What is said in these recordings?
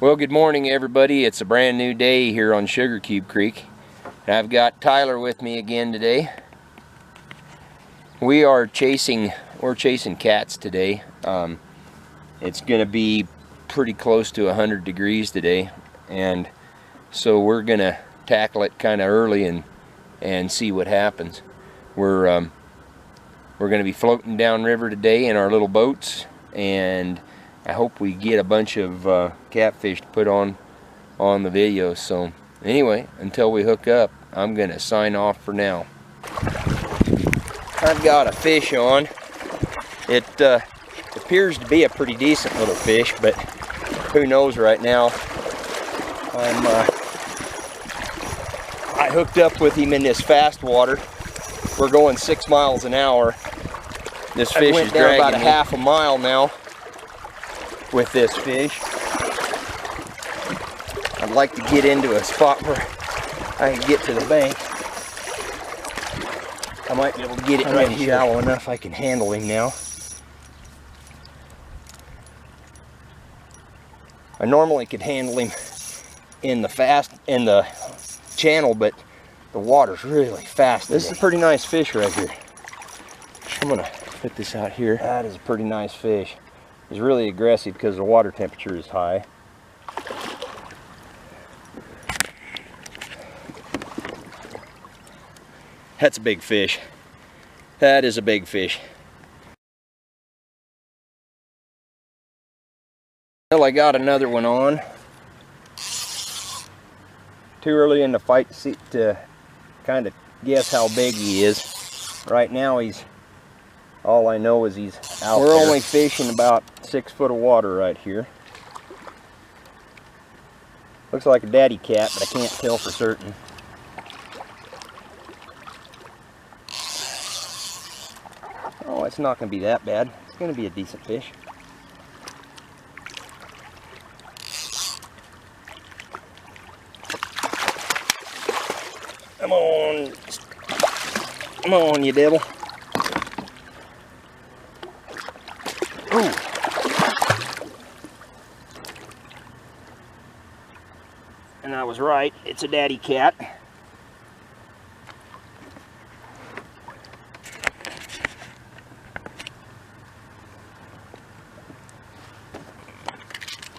Well, good morning everybody. It's a brand new day here on Sugar Cube Creek. I've got Tyler with me again today. We're chasing cats today. It's gonna be pretty close to 100 degrees today, and so we're gonna tackle it kind of early and see what happens. We're gonna be floating downriver today in our little boats, and I hope we get a bunch of catfish to put on the video. So anyway, until we hook up, I'm gonna sign off for now. I've got a fish on. It appears to be a pretty decent little fish, but who knows right now. I hooked up with him in this fast water. We're going 6 miles an hour. This fish is dragging about a half a mile now with this fish. I'd like to get into a spot where I can get to the bank. I might be able to get it right here. Shallow enough I can handle him now. I normally could handle him in the channel, but the water's really fast. This is a pretty nice fish right here. I'm gonna put this out here. That is a pretty nice fish. He's really aggressive because the water temperature is high. That's a big fish. That is a big fish. Well, I got another one on. Too early in the fight to kind of guess how big he is. Right now all I know is he's out there. We're only fishing about 6 foot of water right here. Looks like a daddy cat, but I can't tell for certain. Oh, it's not going to be that bad. It's going to be a decent fish. Come on. Come on, you devil. Ooh. And I was right, it's a daddy cat.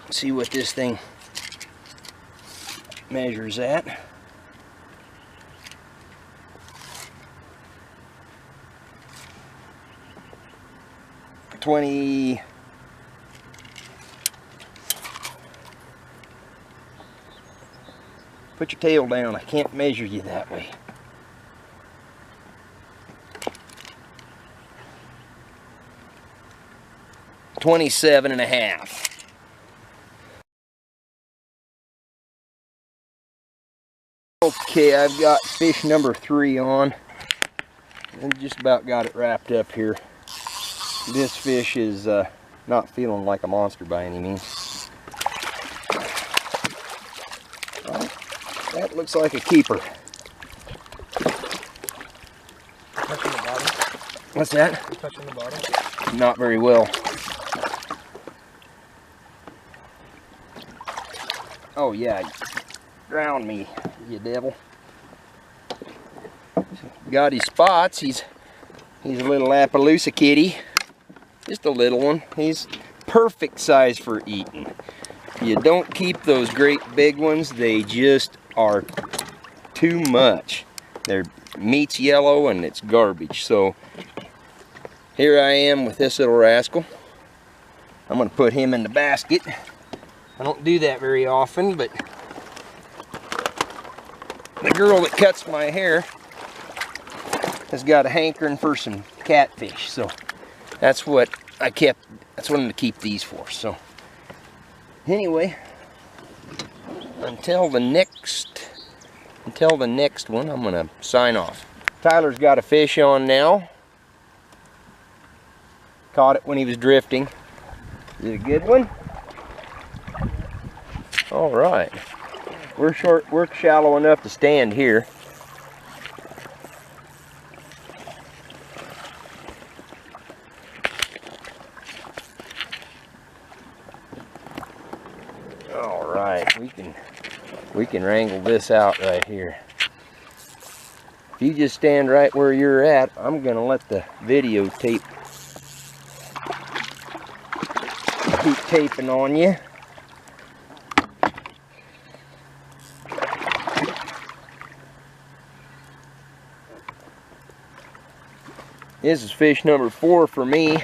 Let's see what this thing measures at. Put your tail down. I can't measure you that way. $27.5. Okay, I've got fish number 3 on. And just about got it wrapped up here. This fish is not feeling like a monster by any means. Oh, that looks like a keeper. Touching the bottom? What's that? Touching the bottom? Not very well. Oh yeah, drown me, you devil. Got his spots. He's a little Appaloosa kitty. Just a little one. He's perfect size for eating. You don't keep those great big ones. They just are too much. Their meat's yellow and it's garbage. So here I am with this little rascal. I'm going to put him in the basket. I don't do that very often, but the girl that cuts my hair has got a hankering for some catfish. So that's what I'm going to keep these for. So anyway, until the next one, I'm going to sign off. Tyler's got a fish on now. Caught it when he was drifting. Is it a good one? All right. We're shallow enough to stand here. All right. right, we can wrangle this out right here. If you just stand right where you're at, I'm gonna let the videotape keep taping on you. This is fish number 4 for me.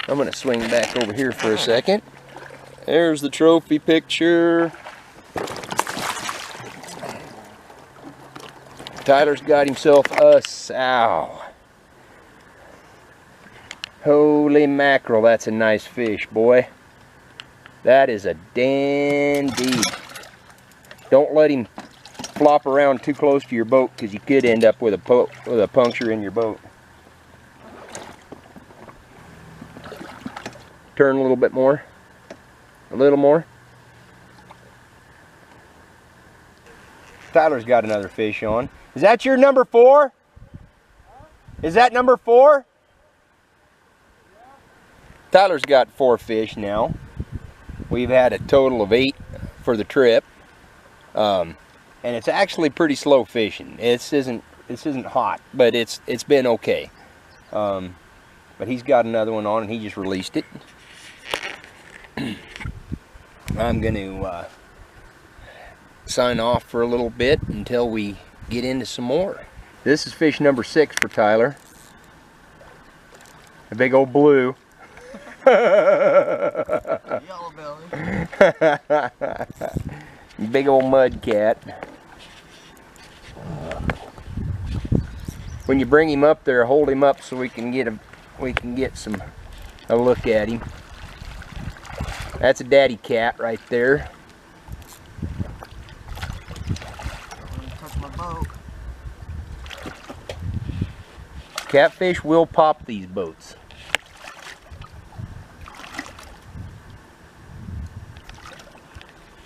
I'm going to swing back over here for a second. There's the trophy picture. Tyler's got himself a sow. Holy mackerel, that's a nice fish, boy. That is a dandy. Don't let him flop around too close to your boat, because you could end up with a puncture in your boat. Turn a little bit more. A little more. Tyler's got another fish on. Is that your number 4? Is that number 4? Tyler's got 4 fish now. We've had a total of 8 for the trip, and it's actually pretty slow fishing. This isn't hot, but it's been okay. But he's got another one on, and he just released it. I'm going to sign off for a little bit until we get into some more. This is fish number 6 for Tyler. A big old blue. Yellow belly. Big old mud cat. When you bring him up there, hold him up so we can get a look at him. That's a daddy cat right there. Touch my boat. Catfish will pop these boats.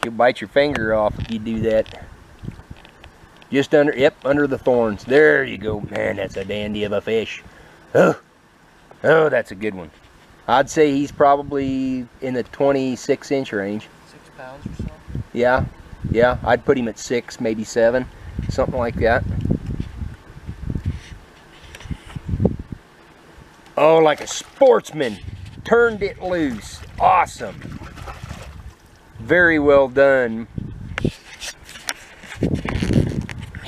You'll bite your finger off if you do that. Just under, yep, under the thorns. There you go. Man, that's a dandy of a fish. Oh, that's a good one. I'd say he's probably in the 26-inch range. 6 pounds or so? Yeah, I'd put him at 6, maybe 7, something like that. Oh, like a sportsman. Turned it loose. Awesome. Very well done.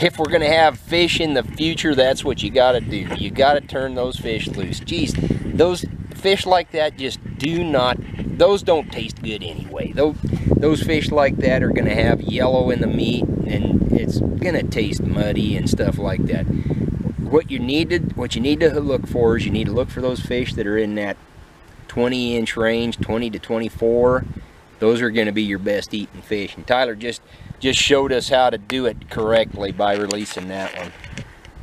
If we're going to have fish in the future, that's what you got to do. You got to turn those fish loose. Geez, those fish like that just do not, those don't taste good anyway. Those fish like that are going to have yellow in the meat, and it's going to taste muddy and stuff like that. What you need to look for is you need to look for those fish that are in that 20-inch range, 20 to 24. Those are going to be your best eating fish. And Tyler just showed us how to do it correctly by releasing that one.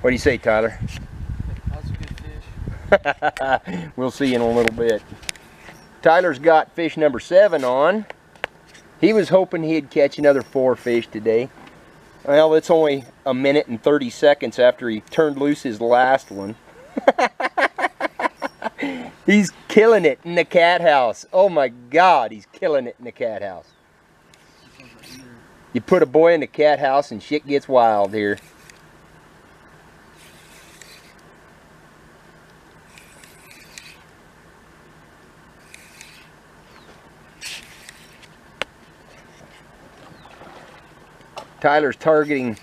What do you say, Tyler? That's a good fish. We'll see in a little bit. Tyler's got fish number 7 on. He was hoping he'd catch another 4 fish today. Well, it's only a minute and 30 seconds after he turned loose his last one. He's killing it in the cat house. Oh my God, he's killing it in the cat house. You put a boy in the cat house and shit gets wild here. Tyler's targeting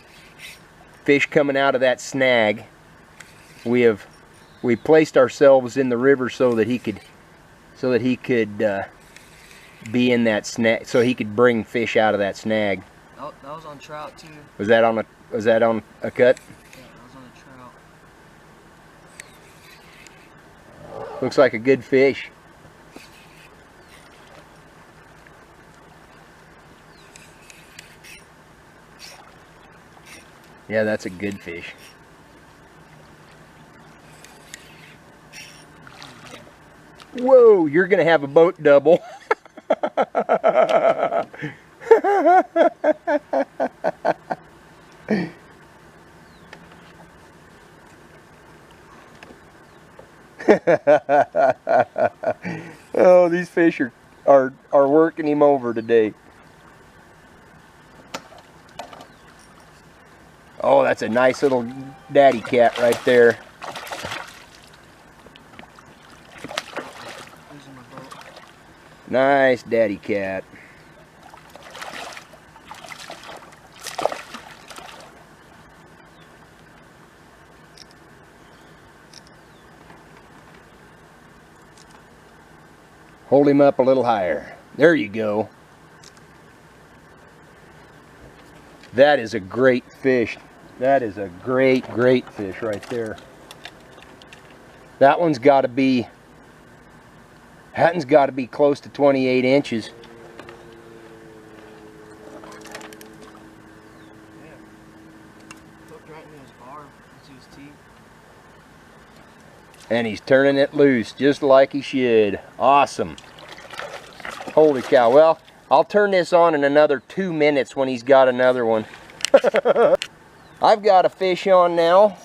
fish coming out of that snag. We placed ourselves in the river so that he could be in that snag, so he could bring fish out of that snag. Oh, that was on trout too. Was that on a cut? Yeah, that was on a trout. Looks like a good fish. Yeah, that's a good fish. Whoa, you're gonna have a boat double. Oh, these fish are working him over today. Oh, that's a nice little daddy cat right there. Nice daddy cat. Hold him up a little higher. There you go. That is a great fish. That is a great fish right there. That one's got to be, close to 28 inches. Yeah. Hooked right in his barb into his teeth. And he's turning it loose just like he should. Awesome. Holy cow. Well, I'll turn this on in another 2 minutes when he's got another one. I've got a fish on now,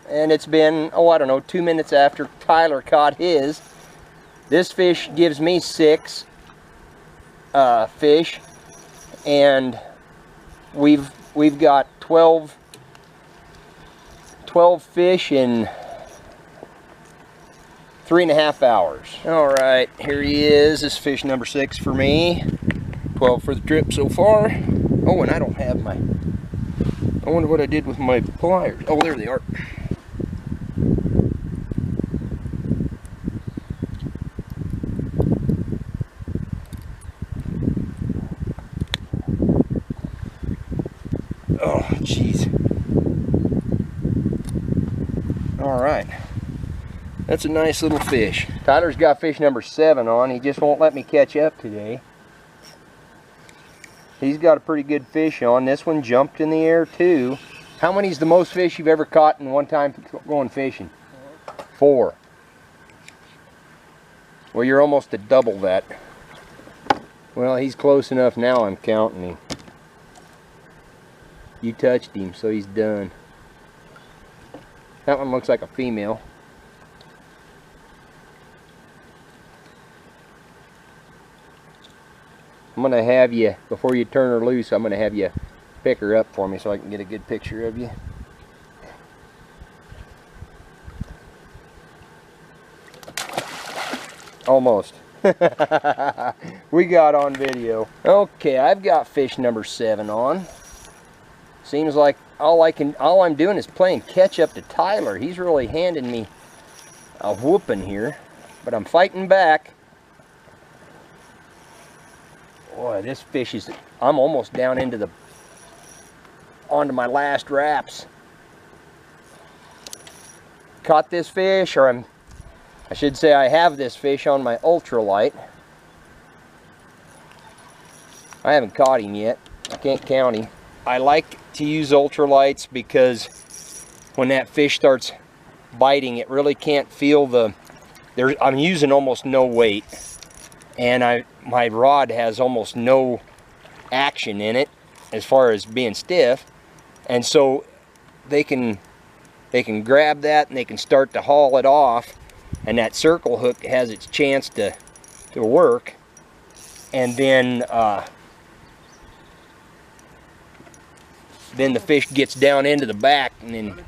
and it's been, oh, I don't know, 2 minutes after Tyler caught his. This fish gives me 6 fish, and we've got 12 fish in 3.5 hours. All right, here he is. This is fish number 6 for me. 12 for the trip so far. Oh, and I don't have my, I wonder what I did with my pliers. Oh, there they are. Oh, jeez. All right. That's a nice little fish. Tyler's got fish number 7 on. He just won't let me catch up today. He's got a pretty good fish on. This one jumped in the air too. How many's the most fish you've ever caught in one time going fishing? 4. Well, you're almost at double that. Well, he's close enough now, I'm counting him. You touched him, so he's done. That one looks like a female. I'm going to have you, before you turn her loose, I'm going to have you pick her up for me so I can get a good picture of you. Almost. We got on video. Okay, I've got fish number 7 on. Seems like all I'm doing is playing catch up to Tyler. He's really handing me a whooping here, but I'm fighting back. Boy, this fish is, I'm almost down into onto my last wraps. Caught this fish, or I should say I have this fish on my ultralight. I haven't caught him yet. I can't count him. I like to use ultralights because when that fish starts biting, it really can't feel I'm using almost no weight. And my rod has almost no action in it as far as being stiff, and so they can grab that and they can start to haul it off, and that circle hook has its chance to work, and then the fish gets down into the back, and then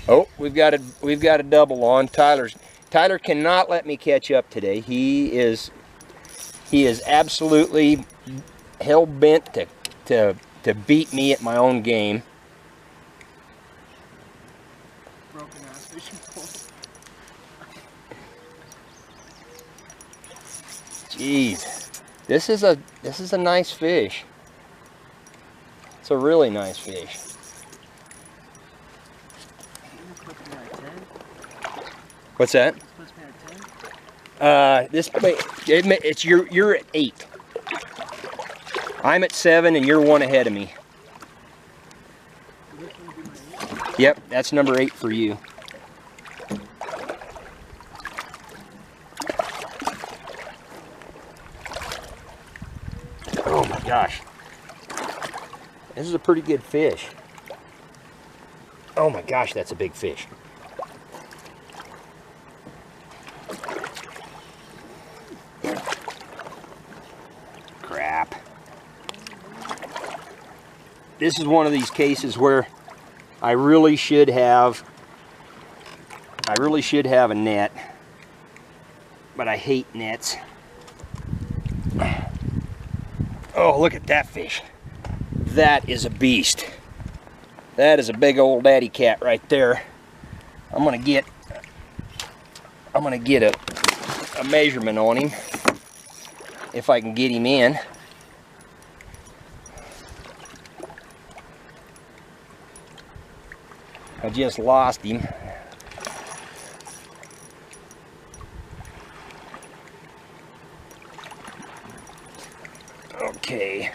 oh, we've got a double on. Tyler cannot let me catch up today. He is absolutely hell-bent to beat me at my own game. Broken ass fishing pole. Jeez, this is a nice fish. It's a really nice fish. What's that? You're at 8. I'm at 7 and you're 1 ahead of me. Yep, that's number 8 for you. Oh my gosh. This is a pretty good fish. Oh my gosh, that's a big fish. this is one of these cases where I really should have a net, but I hate nets. Oh, look at that fish. That is a beast. That is a big old daddy cat right there. I'm gonna get a measurement on him if I can get him in. I just lost him. Okay.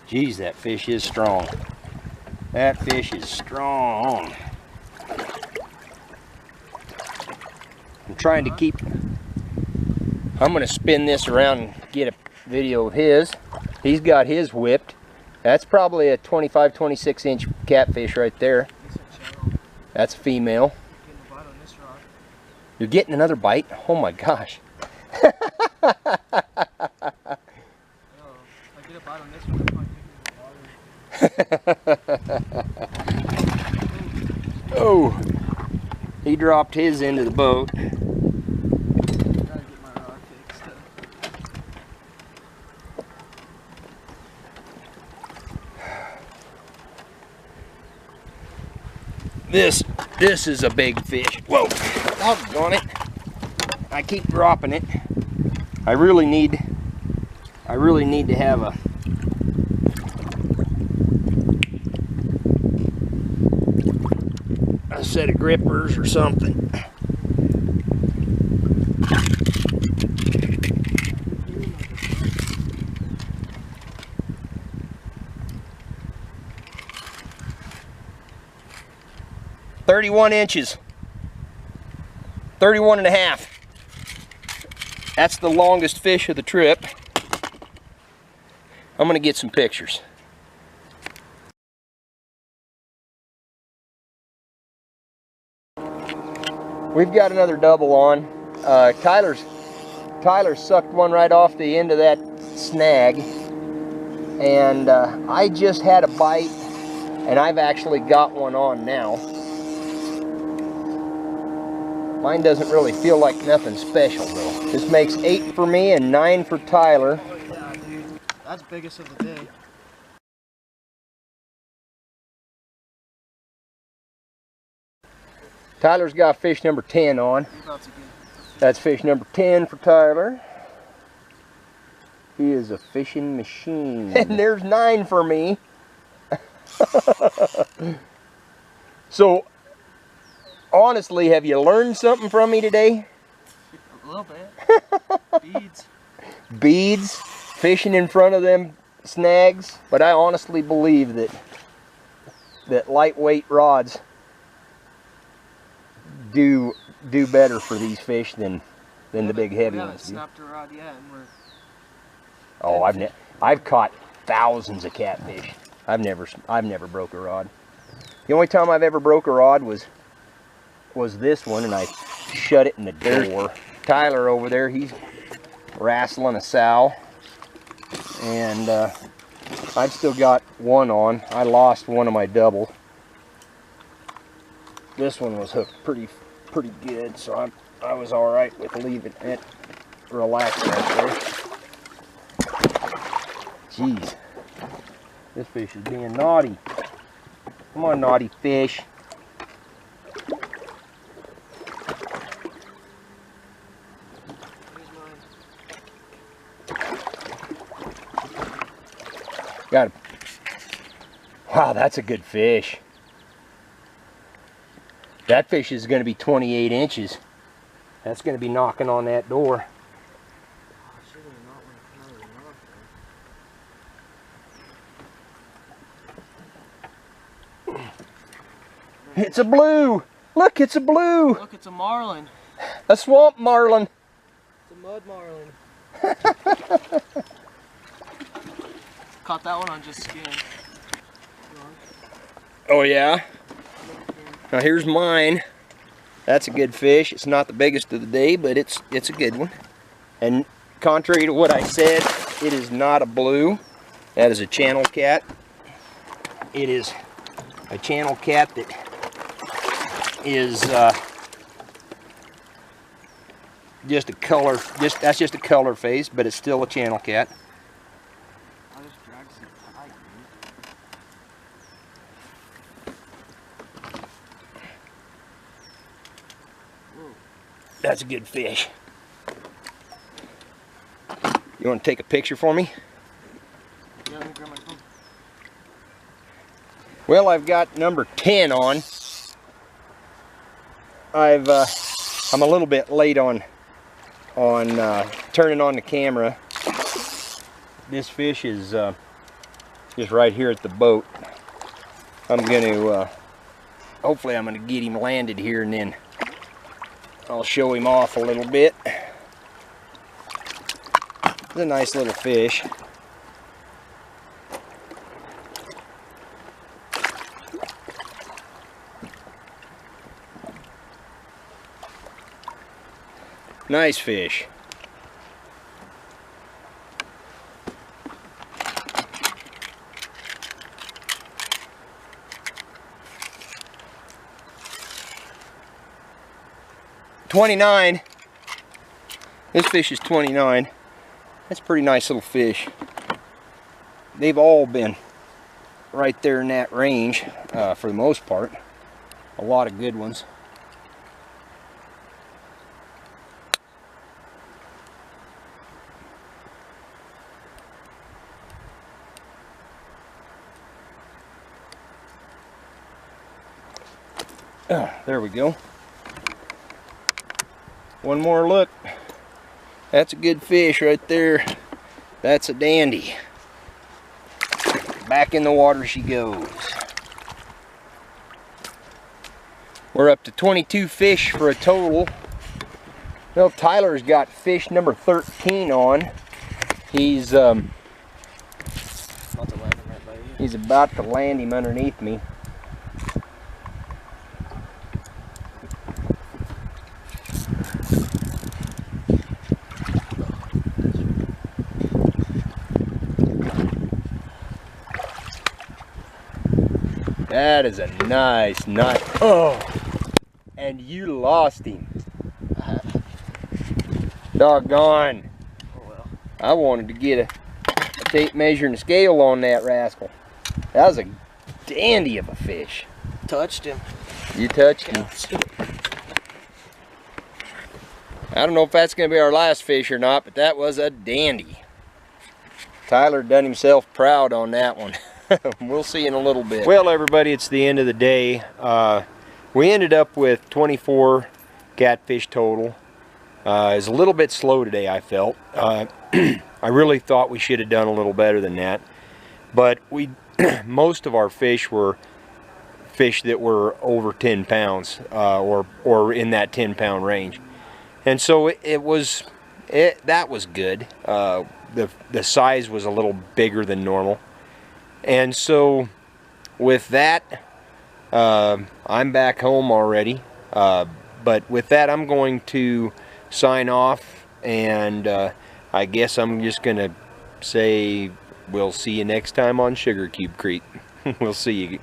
Geez, that fish is strong. That fish is strong. I'm trying to keep... I'm going to spin this around and get a video of his. He's got his whipped. That's probably a 25, 26 inch catfish right there. That's a female. You're getting another bite? Oh my gosh. Oh, he dropped his into the boat. This is a big fish. Whoa, doggone it. I keep dropping it. I really need to have a set of grippers or something. "31 inches, 31 and a half. That's the longest fish of the trip. I'm gonna get some pictures. We've got another double on. Tyler sucked one right off the end of that snag, and I just had a bite, and I've actually got one on now. Mine doesn't really feel like nothing special though. This makes 8 for me and 9 for Tyler. Oh yeah, dude. That's biggest of the day. Tyler's got fish number 10 on. That's fish number 10 for Tyler. He is a fishing machine. And there's 9 for me. So, honestly, have you learned something from me today? A little bit. Beads. Beads, fishing in front of them snags. But I honestly believe that lightweight rods do better for these fish than the big heavy ones. We haven't snapped a rod yet, and we're... Oh, I've caught thousands of catfish. I've never broke a rod. The only time I've ever broke a rod was this one, and I shut it in the door. Tyler over there, he's wrestling a sow, and I've still got one on. I lost one of my double. This one was hooked pretty good, so I was all right with leaving it relaxed right there. Jeez, this fish is being naughty. Come on, naughty fish. Got him. Wow, that's a good fish. That fish is going to be 28 inches. That's going to be knocking on that door. It's a blue. Look, it's a blue. Look, it's a marlin. A swamp marlin. It's a mud marlin. Caught that one on just skin. Oh yeah? Now here's mine. That's a good fish. It's not the biggest of the day, but it's a good one. And contrary to what I said, it is not a blue. That is a channel cat. It is a channel cat that is just a color. That's just a color face, but it's still a channel cat. I just dragged some pike, dude. That's a good fish. You want to take a picture for me? Yeah, let me grab my phone. Well, I've got number 10 on. I'm a little bit late on turning on the camera. This fish is just right here at the boat. I'm gonna hopefully I'm gonna get him landed here, and then I'll show him off a little bit. It's a nice little fish. Nice fish. $29. This fish is $29. That's a pretty nice little fish. They've all been right there in that range for the most part. A lot of good ones. There we go. One more look. That's a good fish right there. That's a dandy. Back in the water she goes. We're up to 22 fish for a total. Well, Tyler's got fish number 13 on. He's about to land him underneath me. That is a nice. Oh, and you lost him. Doggone. Oh well. I wanted to get a tape measure and a scale on that rascal. That was a dandy of a fish. Touched him. You touched him. I don't know if that's going to be our last fish or not, but that was a dandy. Tyler done himself proud on that one. We'll see in a little bit. Well, everybody, it's the end of the day. We ended up with 24 catfish total. It's a little bit slow today, I felt. I really thought we should have done a little better than that. But most of our fish were fish that were over 10 pounds or in that 10-pound range. And so that was good. The size was a little bigger than normal. And so with that, I'm back home already. But with that, I'm going to sign off, and I guess I'm just going to say we'll see you next time on Sugar Cube Creek. We'll see you.